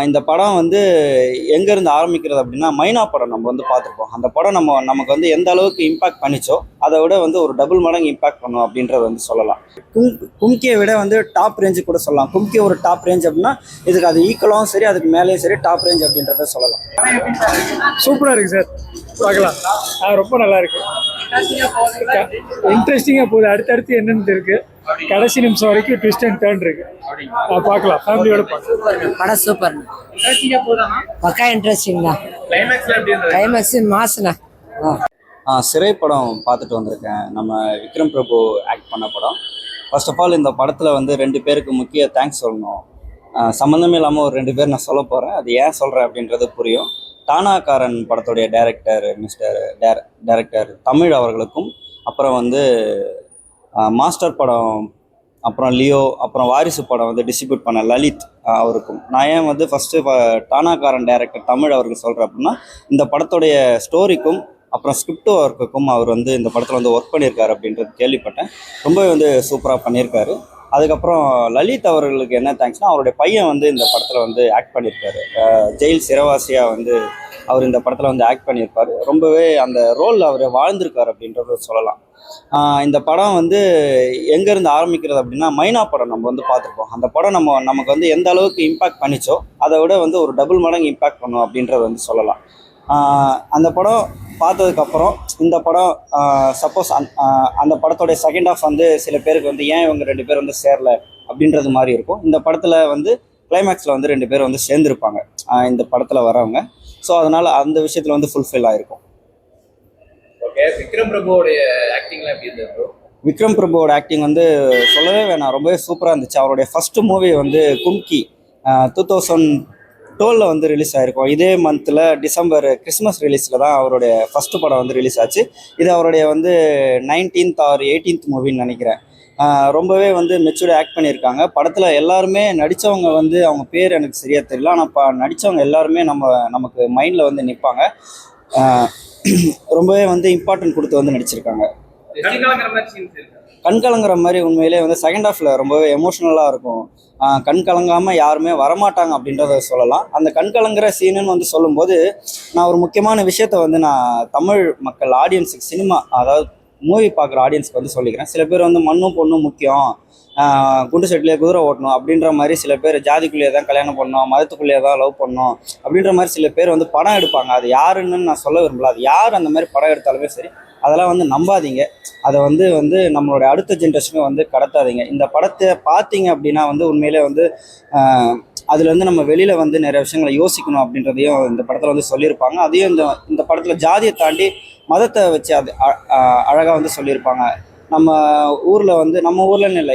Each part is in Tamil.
இந்த படம் வந்து எங்கேருந்து ஆரம்பிக்கிறது அப்படின்னா மைனா படம் நம்ம வந்து பார்த்துருப்போம். அந்த படம் நமக்கு வந்து எந்த அளவுக்கு இம்பாக்ட் பண்ணிச்சோ அதை விட வந்து ஒரு டபுள் மடங்கு இம்பாக்ட் பண்ணும் அப்படின்றத வந்து சொல்லலாம். கும்கியை விட வந்து டாப் ரேஞ்சு கூட சொல்லலாம். கும்கி ஒரு டாப் ரேஞ்ச் அப்படின்னா இதுக்கு அது ஈக்குவலாகவும் சரி, அதுக்கு மேலேயும் சரி டாப் ரேஞ்ச் அப்படின்றத சொல்லலாம். சூப்பராக இருக்குது சார், பார்க்கலாம். ரொம்ப நல்லா இருக்கு, இன்ட்ரெஸ்டிங்காக போகுது. அடுத்தடுத்து என்னென்னு இருக்கு, கடைசி நிமிஷம் வரைக்கும் ட்விஸ்ட் அண்ட் டர்ன் இருக்கு. பார்க்கலாம், ஃபேமிலியோட பார்க்கலாம். படம் சூப்பர், பக்கா இன்ட்ரெஸ்டிங் தான். கிளைமேக்ஸ் மாசுண்ணா. சிறை படம் பார்த்துட்டு வந்திருக்கேன். நம்ம விக்ரம் பிரபு ஆக்ட் பண்ண படம். ஃபர்ஸ்ட் ஆஃப் ஆல் இந்த படத்தில் வந்து 2 பேருக்கு முக்கிய தேங்க்ஸ் சொல்லணும். சம்மந்தமே இல்லாமல் ஒரு 2 பேர் நான் சொல்ல போகிறேன். அது ஏன் சொல்கிறேன் அப்படின்றது புரியும். தானாக்காரன் படத்துடைய டைரக்டர் தமிழ் அவர்களுக்கும், அப்புறம் வந்து மாஸ்டர் படம், அப்புறம் லியோ, அப்புறம் வாரிசு படம் வந்து டிஸ்ட்ரிபியூட் பண்ண லலித் அவருக்கும். நான் ஏன் வந்து ஃபஸ்ட்டு தானாக்காரன் டைரக்டர் தமிழ் அவருக்கு சொல்கிறேன் அப்படின்னா, இந்த படத்துடைய ஸ்டோரிக்கும் அப்புறம் ஸ்கிரிப்ட் ஒர்க்குக்கும் அவர் வந்து இந்த படத்தில் வந்து ஒர்க் பண்ணியிருக்காரு அப்படின்றது கேள்விப்பட்டேன். ரொம்பவே வந்து சூப்பராக பண்ணியிருக்காரு. அதுக்கப்புறம் லலித் அவர்களுக்கு என்ன தேங்க்ஸ்னால், அவருடைய பையன் வந்து இந்த படத்தில் வந்து ஆக்ட் பண்ணியிருக்காரு. ஜெயில் சிறைவாசியாக வந்து அவர் இந்த படத்தில் வந்து ஆக்ட் பண்ணியிருப்பார். ரொம்பவே அந்த ரோலில் அவர் வாழ்ந்திருக்கார் அப்படின்றத சொல்லலாம். இந்த படம் வந்து எங்கேருந்து ஆரம்பிக்கிறது அப்படின்னா, மைனா படம் நம்ம வந்து பார்த்துருப்போம். அந்த படம் நமக்கு வந்து எந்த அளவுக்கு இம்பாக்ட் பண்ணிச்சோ அதை விட வந்து ஒரு டபுள் மடங்கு இம்பாக்ட் பண்ணும் அப்படின்றத வந்து சொல்லலாம். அந்த படம் பார்த்ததுக்கப்புறம் இந்த படம் சப்போஸ் அந்த படத்தோடைய செகண்ட் ஹாஃப் வந்து சில பேருக்கு வந்து ஏன் இவங்க 2 பேர் வந்து சேரல அப்படின்றது மாதிரி இருக்கும். இந்த படத்தில் வந்து கிளைமேக்ஸில் வந்து 2 பேர் வந்து சேர்ந்துருப்பாங்க இந்த படத்தில் வரவங்க. ஸோ அதனால் அந்த விஷயத்தில் வந்து ஃபுல்ஃபில் ஆகிருக்கும். ஓகே, விக்ரம் பிரபுவோடைய ஆக்டிங்லாம் எப்படி இருந்தது? விக்ரம் பிரபுவோட ஆக்டிங் வந்து சொல்லவே வேணாம், ரொம்பவே சூப்பராக இருந்துச்சு. அவருடைய ஃபஸ்ட்டு மூவி வந்து கும்கி 2012 வந்து ரிலீஸ் ஆகிருக்கும். இதே மந்தில் டிசம்பர் கிறிஸ்மஸ் ரிலீஸில் தான் அவருடைய ஃபஸ்ட்டு படம் வந்து ரிலீஸ் ஆச்சு. இது அவருடைய வந்து 19th or 18th மூவின்னு நினைக்கிறேன். ரொம்பவே வந்து மெச்சூர்டாக ஆக்ட் பண்ணியிருக்காங்க. படத்தில் எல்லாருமே நடித்தவங்க வந்து அவங்க பேர் எனக்கு சரியாக தெரியல, ஆனால் நடித்தவங்க எல்லாருமே நமக்கு மைண்டில் வந்து நிற்பாங்க. ரொம்பவே வந்து இம்பார்ட்டன்ட் கொடுத்து வந்து நடிச்சிருக்காங்க. கண் கலங்குற மாதிரி உண்மையிலே வந்து செகண்ட் ஹாஃபில் ரொம்பவே எமோஷ்னலாக இருக்கும். கண் கலங்காமல் யாருமே வரமாட்டாங்க அப்படின்றத சொல்லலாம். அந்த கண் கலங்குற சீனுன்னு வந்து சொல்லும்போது நான் ஒரு முக்கியமான விஷயத்த வந்து நான் தமிழ் மக்கள் ஆடியன்ஸுக்கு, சினிமா அதாவது மூவி பார்க்குற ஆடியன்ஸ்க்கு வந்து சொல்லிக்கிறேன். சில பேர் வந்து மண்ணும் பொண்ணும் முக்கியம், குண்டு செட்டிலே குதிரை ஓட்டணும் அப்படின்ற மாதிரி, சில பேர் ஜாதிக்குள்ளேயே தான் கல்யாணம் பண்ணணும், மதத்துக்குள்ளேயே தான் லவ் பண்ணணும் அப்படின்ற மாதிரி சில பேர் வந்து படம் எடுப்பாங்க. அது யாருன்னு நான் சொல்ல விரும்பல. அது யார் அந்த மாதிரி படம் எடுத்தாலுமே சரி, அதெல்லாம் வந்து நம்பாதீங்க. அதை வந்து நம்மளோட அடுத்த ஜென்ரேஷனுக்கு வந்து கடத்தாதீங்க. இந்த படத்தை பார்த்தீங்க அப்படின்னா வந்து உண்மையிலே வந்து அதுலேருந்து நம்ம வெளியில் வந்து நிறைய விஷயங்களை யோசிக்கணும் அப்படின்றதையும் இந்த படத்தில் வந்து சொல்லியிருப்பாங்க. அதையும் இந்த படத்தில் ஜாதியை தாண்டி மதத்தை வச்சு அது அழகாக வந்து சொல்லியிருப்பாங்க. நம்ம ஊர்லன்னு இல்லை,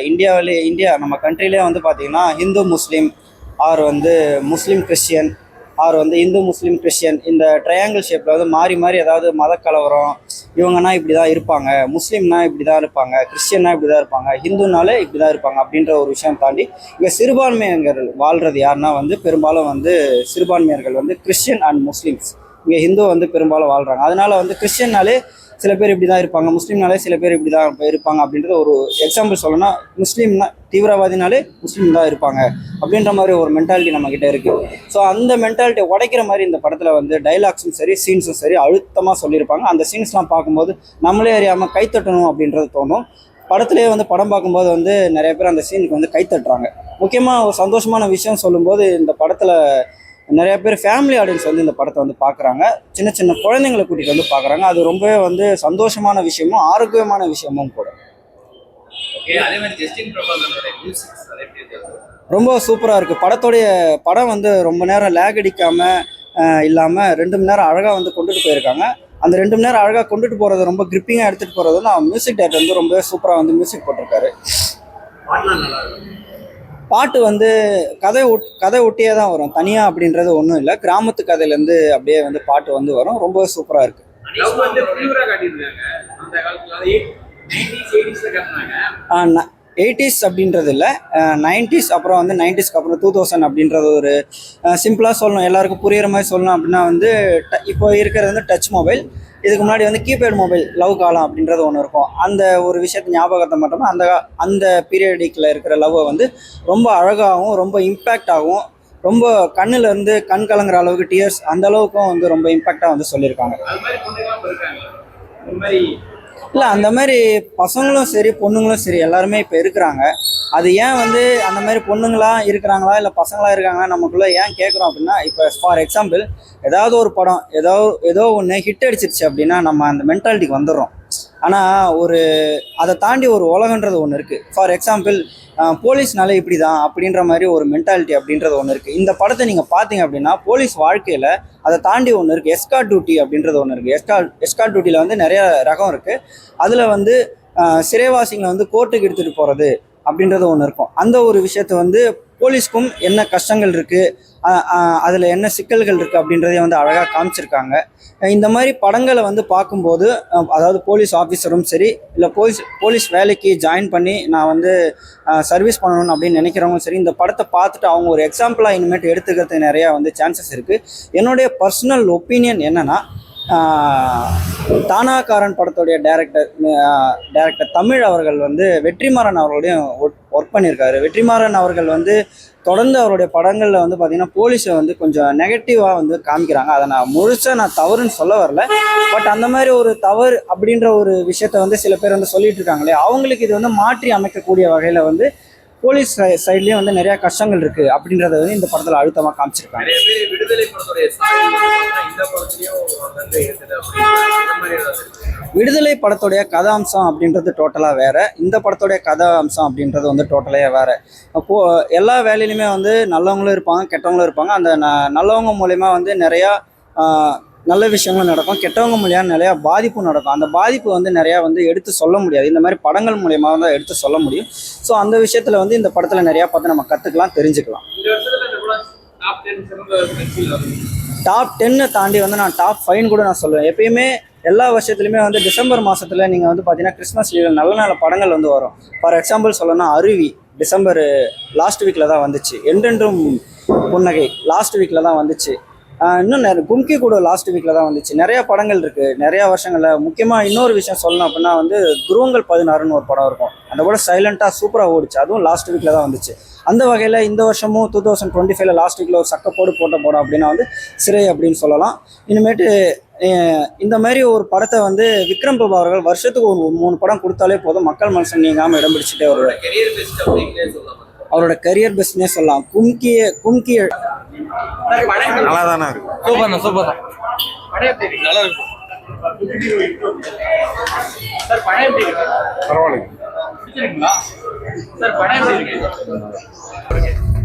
இந்தியா நம்ம கண்ட்ரிலே வந்து பார்த்திங்கன்னா ஹிந்து முஸ்லீம் ஆர் வந்து முஸ்லீம் கிறிஸ்டியன் ஆர் வந்து இந்து முஸ்லீம் கிறிஸ்டியன், இந்த ட்ரையாங்கிள் ஷேப்பில் வந்து மாறி மாறி ஏதாவது மதக்கலவரம், இவங்கன்னா இப்படி தான் இருப்பாங்க, முஸ்லீம்னா இப்படி தான் இருப்பாங்க, கிறிஸ்டியன்னா இப்படி தான் இருப்பாங்க, ஹிந்துனாலே இப்படி தான் இருப்பாங்க அப்படின்ற ஒரு விஷயம் தாண்டி இங்கே சிறுபான்மையினர்கள் வாழ்கிறது யாருன்னா வந்து பெரும்பாலும் வந்து சிறுபான்மையர்கள் வந்து கிறிஸ்டியன் அண்ட் முஸ்லீம்ஸ். இங்கே ஹிந்து வந்து பெரும்பாலும் வாழ்கிறாங்க. அதனால் வந்து கிறிஸ்டியன்னாலே சில பேர் இப்படி தான் இருப்பாங்க, முஸ்லீம்னாலே சில பேர் இப்படி தான் இருப்பாங்க அப்படின்றது ஒரு எக்ஸாம்பிள் சொல்லணும்னா, முஸ்லீம்னா தீவிரவாதினாலே முஸ்லீம் தான் இருப்பாங்க அப்படின்ற மாதிரி ஒரு மென்டாலிட்டி நம்மக்கிட்ட இருக்குது. ஸோ அந்த மென்டாலிட்டியை உடைக்கிற மாதிரி இந்த படத்தில் வந்து டைலாக்ஸும் சரி, சீன்ஸும் சரி அழுத்தமாக சொல்லியிருப்பாங்க. அந்த சீன்ஸ்லாம் பார்க்கும்போது நம்மளே அறியாமல் கைத்தட்டணும் அப்படின்றது தோணும். படத்துலேயே வந்து படம் பார்க்கும்போது வந்து நிறைய பேர் அந்த சீனுக்கு வந்து கைத்தட்டுறாங்க. முக்கியமாக ஒரு சந்தோஷமான விஷயம் சொல்லும்போது, இந்த படத்தில் நிறைய பேர் ஃபேமிலி ஆடியன்ஸ் வந்து இந்த படத்தை வந்து பார்க்குறாங்க. சின்ன சின்ன குழந்தைங்களை கூட்டிகிட்டு வந்து பார்க்குறாங்க. அது ரொம்பவே வந்து சந்தோஷமான விஷயமும் ஆரோக்கியமான விஷயமும் கூட. ரொம்ப சூப்பராக இருக்குது. படம் வந்து ரொம்ப நேரம் லேக் அடிக்காமல் இல்லாமல் 2 மணி நேரம் அழகாக வந்து கொண்டுட்டு போயிருக்காங்க. அந்த 2 மணி நேரம் அழகாக கொண்டுட்டு போகிறது, ரொம்ப கிரிப்பிங்காக எடுத்துகிட்டு போகிறது வந்து மியூசிக் டைரக்டர் வந்து ரொம்பவே சூப்பராக வந்து மியூசிக் போட்டிருக்காரு. பாட்டு வந்து கதை ஒட்டியே தான் வரும், தனியாக அப்படின்றது ஒன்றும் இல்லை. கிராமத்து கதையிலேருந்து அப்படியே வந்து பாட்டு வந்து வரும். ரொம்ப சூப்பராக இருக்குது. 80s அப்படின்றது இல்லை, 90s அப்புறம் வந்து 90ஸ்க்கு அப்புறம் 2000 அப்படின்றது ஒரு சிம்பிளாக சொல்லணும், எல்லாருக்கும் புரிகிற மாதிரி சொல்லணும் அப்படின்னா வந்து இப்போ இருக்கிறது வந்து டச் மொபைல். இதுக்கு முன்னாடி வந்து கீபேட் மொபைல் லவ் காலம் அப்படின்றது ஒன்று இருக்கும். அந்த ஒரு விஷயத்தை ஞாபகத்தை மட்டும் அந்த பீரியடிக்கில் இருக்கிற லவ்வை வந்து ரொம்ப அழகாகவும் ரொம்ப இம்பேக்ட் ஆகும், ரொம்ப கண்ணுல இருந்து கண் கலங்குற அளவுக்கு டியர்ஸ் அந்த அளவுக்கும் வந்து ரொம்ப இம்பேக்டாக வந்து சொல்லியிருக்காங்க. அது மாதிரி பொண்ணுங்களாம் இருக்காங்க இந்த மாதிரி. இல்லை, அந்த மாதிரி பசங்களும் சரி பொண்ணுங்களும் சரி எல்லாருமே இப்போ இருக்கிறாங்க. அது ஏன் வந்து அந்த மாதிரி பொண்ணுங்களா இருக்கிறாங்களா இல்லை பசங்களா இருக்காங்களா நமக்குள்ளே ஏன் கேட்குறோம் அப்படின்னா, இப்போ ஃபார் எக்ஸாம்பிள் ஏதாவது ஒரு படம் ஏதோ ஒன்று ஹிட் அடிச்சிருச்சு அப்படின்னா நம்ம அந்த மென்டாலிட்டிக்கு வந்துடுறோம். ஆனால் அதை தாண்டி ஒரு உலகன்றது ஒன்று இருக்குது. ஃபார் எக்ஸாம்பிள் போலீஸ்னால இப்படி தான் அப்படின்ற மாதிரி ஒரு மென்டாலிட்டி அப்படின்றது ஒன்று இருக்குது. இந்த படத்தை நீங்கள் பார்த்தீங்க அப்படின்னா போலீஸ் வாழ்க்கையில் அதை தாண்டி ஒன்று இருக்குது, எஸ்கார்ட் டியூட்டி அப்படின்றது ஒன்று இருக்குது. எஸ்கார்ட் டியூட்டியில் வந்து நிறைய ரகம் இருக்குது. அதில் வந்து சிறைவாசிகளை வந்து கோர்ட்டுக்கு எடுத்துகிட்டு போகிறது அப்படின்றது ஒன்று இருக்கும். அந்த ஒரு விஷயத்தை வந்து போலீஸ்க்கும் என்ன கஷ்டங்கள் இருக்குது, அதில் என்ன சிக்கல்கள் இருக்குது அப்படின்றதையும் வந்து அழகாக காமிச்சிருக்காங்க. இந்த மாதிரி படங்களை வந்து பார்க்கும்போது அதாவது போலீஸ் ஆஃபீஸரும் சரி இல்லை போலீஸ் வேலைக்கு ஜாயின் பண்ணி நான் வந்து சர்வீஸ் பண்ணணும் அப்படின்னு நினைக்கிறவங்களும் சரி இந்த படத்தை பார்த்துட்டு அவங்க ஒரு எக்ஸாம்பிளாக இனிமேட்டு எடுத்துக்கிறதுக்கு நிறையா வந்து சான்சஸ் இருக்குது. என்னுடைய பர்சனல் ஒப்பீனியன் என்னென்னா, தானாகாரன் படத்துடைய டைரக்டர் தமிழ் அவர்கள் வந்து வெற்றிமாறன் அவர்களையும் ஒர்க் பண்ணியிருக்காரு. வெற்றிமாறன் அவர்கள் வந்து தொடர்ந்து அவருடைய படங்களில் வந்து பார்த்திங்கன்னா போலீஸை வந்து கொஞ்சம் நெகட்டிவாக வந்து காமிக்கிறாங்க. அதை நான் தவறுன்னு சொல்ல வரல. பட் அந்த மாதிரி ஒரு தவறு அப்படின்ற ஒரு விஷயத்த வந்து சில பேர் வந்து சொல்லிட்டு இருக்காங்களே, அவங்களுக்கு இது வந்து மாற்றி அமைக்கக்கூடிய வகையில் வந்து போலீஸ் சைட்லேயும் வந்து நிறையா கஷ்டங்கள் இருக்குது அப்படின்றத வந்து இந்த படத்தில் அழுத்தமாக காமிச்சிருக்காங்க. நிறைய பேர் விடுதலை படத்துடைய இந்த படத்துலையும் வந்து இருக்குது அப்படின்னு. விடுதலை படத்துடைய கதாம்சம் அப்படின்றது டோட்டலாக வேறு, இந்த படத்துடைய கதாம்சம் அப்படின்றது வந்து டோட்டலே வேறு. அப்போது எல்லா வேலையிலுமே வந்து நல்லவங்களும் இருப்பாங்க கெட்டவங்களும் இருப்பாங்க. அந்த நல்லவங்க மூலயமா வந்து நிறையா நல்ல விஷயங்களும் நடக்கும், கெட்டவங்க மூலியமாக நிறையா பாதிப்பும் நடக்கும். அந்த பாதிப்பு வந்து நிறையா வந்து எடுத்து சொல்ல முடியாது, இந்த மாதிரி படங்கள் மூலியமாக தான் எடுத்து சொல்ல முடியும். ஸோ அந்த விஷயத்தில் வந்து இந்த படத்தில் நிறையா பார்த்து நம்ம கற்றுக்கலாம், தெரிஞ்சுக்கலாம். டாப் 10 தாண்டி வந்து நான் டாப் 5 கூட நான் சொல்லுவேன். எப்பயுமே எல்லா வருஷத்துலையுமே வந்து டிசம்பர் மாதத்தில் நீங்கள் வந்து பார்த்தீங்கன்னா கிறிஸ்மஸ் லீவில் நல்ல நல்ல படங்கள் வந்து வரும். ஃபார் எக்ஸாம்பிள் சொல்லணும்னா அருவி டிசம்பர் லாஸ்ட் வீக்கில் தான் வந்துச்சு, என்றென்றும் புன்னகை லாஸ்ட் வீக்கில் தான் வந்துச்சு, இன்னும் கும்கி கூட லாஸ்ட் வீக்கில் தான் வந்துச்சு. நிறையா படங்கள் இருக்குது நிறையா வருஷங்களில். முக்கியமாக இன்னொரு விஷயம் சொல்லணும் அப்படின்னா வந்து துருவங்கள் 16ன்னு ஒரு படம் இருக்கும். அந்த படம் சைலண்ட்டாக சூப்பராக ஓடிச்சு, அதுவும் லாஸ்ட் வீக்கில் தான் வந்துச்சு. அந்த வகையில் இந்த வருஷமும் 2025 லாஸ்ட் வீக்கில் ஒரு சக்கப்போடு போட்ட படம் அப்படின்னா வந்து சிறை அப்படின்னு சொல்லலாம். இனிமேட்டு இந்த மாதிரி ஒரு படத்தை வந்து விக்ரம் பிரபு அவர்கள் வருஷத்துக்கு ஒரு 3 படம் கொடுத்தாலே போதும், மக்கள் மனசு நீங்காமல் இடம் பிடிச்சிட்டே வருவார். அவரோட கரியர் பெஸ்ட்னே சொல்லலாம். கும்கி நல்லா தானே இருக்கு. சூப்பர் தான். நல்லா இருக்கு.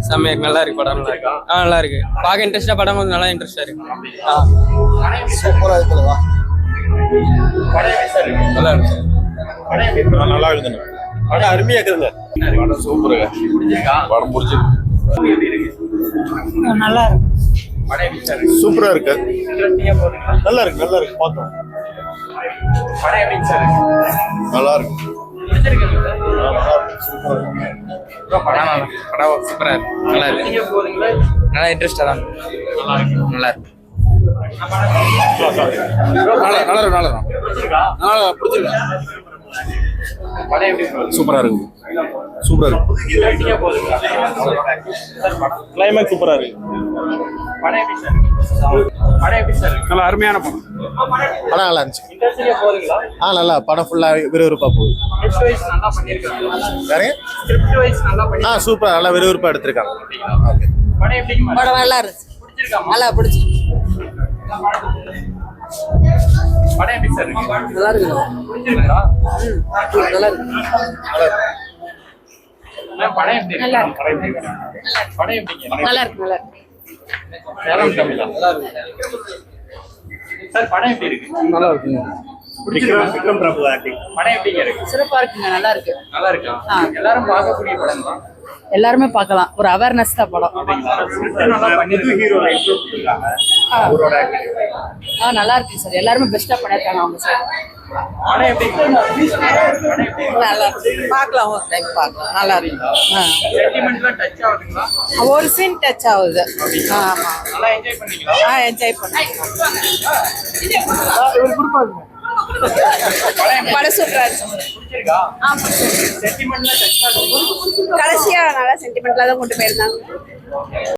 செம்மையா நல்லா இருக்கு படம். நல்லா இருக்கா? நல்லா இருக்கு. பார்க்க இன்ட்ரெஸ்டா படம் வந்து நல்லா இன்ட்ரெஸ்டா இருக்கு. சூப்பரா இருக்குல்ல. நல்லா இருக்கு. நல்லா இருக்குங்க. படம் அருமையா இருக்குதுங்க. படம் சூப்பருங்க. படம் பிடிச்சிருக்கு. நல்லா இருக்கு. சூப்பரா இருக்கு. நல்லா இருக்கு. நல்லா இருக்கு. பார்த்தோம். நல்லா இருக்கு. படம் சூப்பரா இருக்கு. நல்லா இருக்கு. நல்லா இன்ட்ரெஸ்டா தான். நல்லா இருக்கு. சூப்பரா இருக்கு. சூப்பரா இருக்கு. கிளைமேக்ஸ் சூப்பரா இருக்கு. நல்லா அருமையான படம். படம் நல்லா இருந்துச்சு. நல்லா படம் ஃபுல்லா விறுவிறுப்பா போகுது. சூப்பரா நல்லா விறுவிறுப்பா எடுத்திருக்காங்க. படம் நல்லா இருக்கு. நல்லா பிடிச்சி. நல்லா இருக்கு. நல்லா இருக்கு. நல்லா இருக்கு. நல்லா இருக்குங்க. விக்ரம் பிரபு ஆக்டிங். படம் எப்படிங்க இருக்கு? சிறப்பா இருக்குங்க, நல்லா இருக்கு. நல்லா இருக்கா? எல்லாரும் பார்க்கக்கூடிய படம் தான். எல்லாருமே பார்க்கலாம், ஒரு அவேர்னஸ் தான் படம். புது ஹீரோல இம்ப்ரூவ் பண்ணிருக்காங்க. அவரோட acting. நல்லா இருக்கு சார், எல்லாருமே பெஸ்டா பண்ணிருக்காங்க அவங்க சார். படம் எப்படிங்க? நல்லா பார்க்கலாம், ஒரு டைம் பார்க்கலாம், நல்லா இருக்கு. சென்டிமெண்ட்லாம் டச் ஆகுதுங்களா? ஒரு சீன் டச் ஆகுது. ஆமா, நல்லா என்ஜாய் பண்ணீங்களா? என்ஜாய் பண்ணேன். படம் படம் சூப்பரா இருக்கு. பிடிச்சிருக்கா? சென்டிமெண்ட்லாம் டச் ஆகுது. கடைசியா நல்லா சென்டிமெண்ட்ல தான் கொண்டு போயிருந்தாங்க.